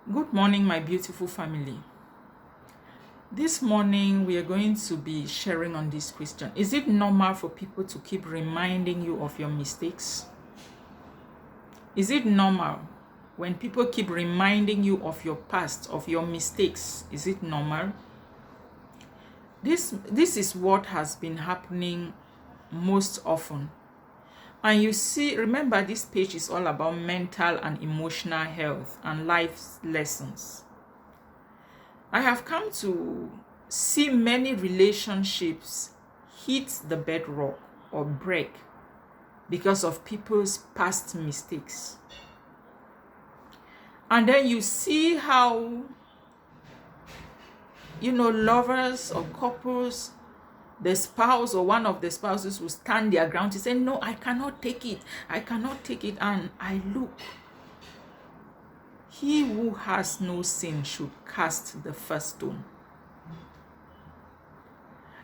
Good morning, my beautiful family. This morning, we are going to be sharing on this question. Is it normal for people to keep reminding you of your mistakes? Is it normal when people keep reminding you of your past, of your mistakes? Is it normal? This is what has been happening most often. And you see, remember, this page is all about mental and emotional health and life lessons. I have come to see many relationships hit the bedrock or break because of people's past mistakes. And then you see how, lovers or couples, the spouse or one of the spouses will stand their ground to say, no, I cannot take it. I cannot take it. And I look, he who has no sin should cast the first stone.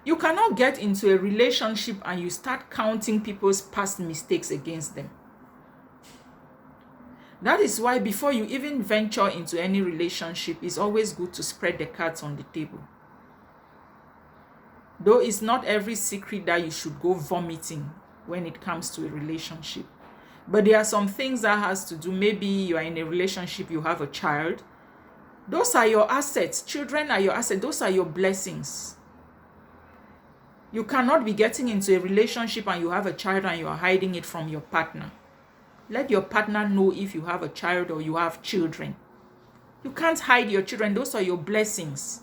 You cannot get into a relationship and you start counting people's past mistakes against them. That is why before you even venture into any relationship, it's always good to spread the cards on the table. Though it's not every secret that you should go vomiting when it comes to a relationship. But there are some things that has to do, maybe you are in a relationship, you have a child. Those are your assets. Children are your assets. Those are your blessings. You cannot be getting into a relationship and you have a child and you are hiding it from your partner. Let your partner know if you have a child or you have children. You can't hide your children. Those are your blessings.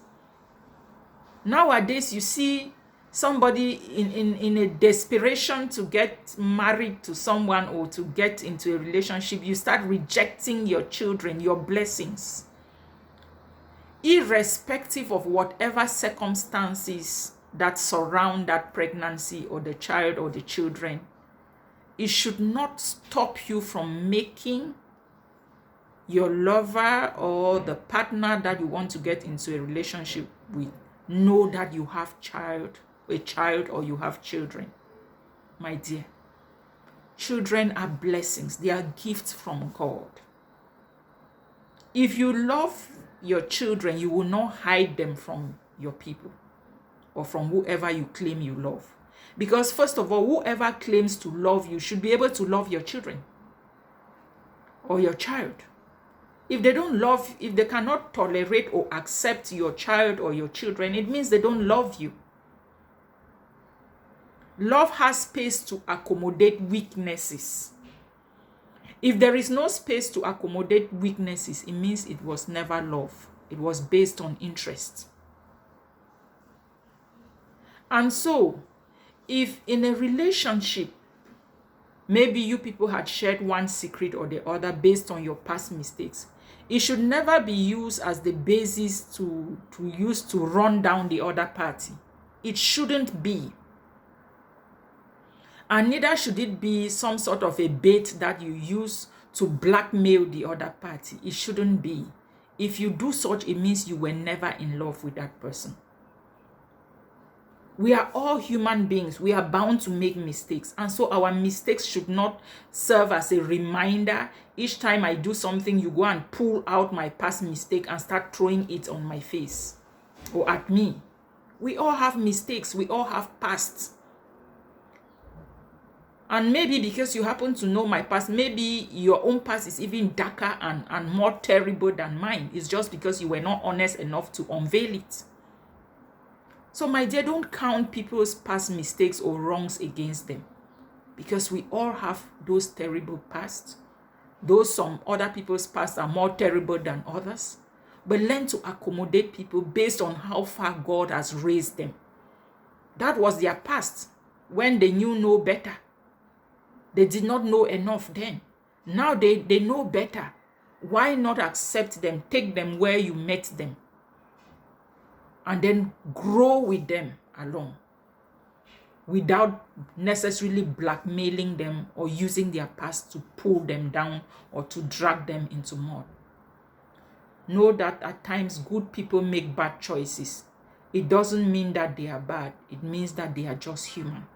Nowadays, you see somebody in a desperation to get married to someone or to get into a relationship, you start rejecting your children, your blessings. Irrespective of whatever circumstances that surround that pregnancy or the child or the children, it should not stop you from making your lover or the partner that you want to get into a relationship with know that you have a child or you have children. My dear, children are blessings. They are gifts from God. If you love your children, you will not hide them from your people or from whoever you claim you love. Because first of all, whoever claims to love you should be able to love your children or your child. If they cannot tolerate or accept your child or your children, it means they don't love you. Love has space to accommodate weaknesses. If there is no space to accommodate weaknesses, it means it was never love. It was based on interest. And so, if in a relationship, maybe you people had shared one secret or the other based on your past mistakes, it should never be used as the basis to use to run down the other party. It shouldn't be. And neither should it be some sort of a bait that you use to blackmail the other party. It shouldn't be. If you do such, it means you were never in love with that person. We are all human beings. We are bound to make mistakes. And so our mistakes should not serve as a reminder. Each time I do something, you go and pull out my past mistake and start throwing it on my face or at me. We all have mistakes. We all have pasts. And maybe because you happen to know my past, maybe your own past is even darker and more terrible than mine. It's just because you were not honest enough to unveil it. So my dear, don't count people's past mistakes or wrongs against them. Because we all have those terrible pasts. Though some other people's pasts are more terrible than others. But learn to accommodate people based on how far God has raised them. That was their past when they knew no better. They did not know enough then. Now they know better. Why not accept them, take them where you met them, and then grow with them along without necessarily blackmailing them or using their past to pull them down or to drag them into mud. Know that at times good people make bad choices. It doesn't mean that they are bad. It means that they are just human.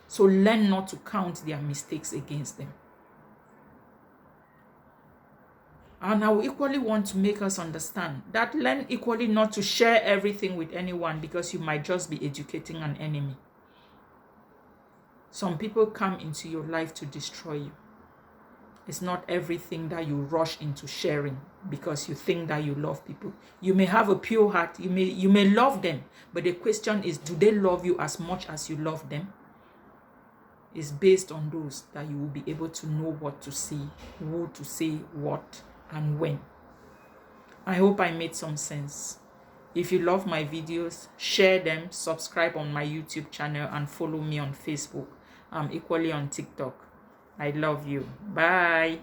So learn not to count their mistakes against them. And I will equally want to make us understand that learn equally not to share everything with anyone, because you might just be educating an enemy. Some people come into your life to destroy you. It's not everything that you rush into sharing because you think that you love people. You may have a pure heart. You may love them, but the question is, do they love you as much as you love them? It's based on those that you will be able to know what to say, who to say what, and when. I hope I made some sense. If you love my videos, share them, subscribe on my YouTube channel, and follow me on Facebook. I'm equally on TikTok. I love you. Bye.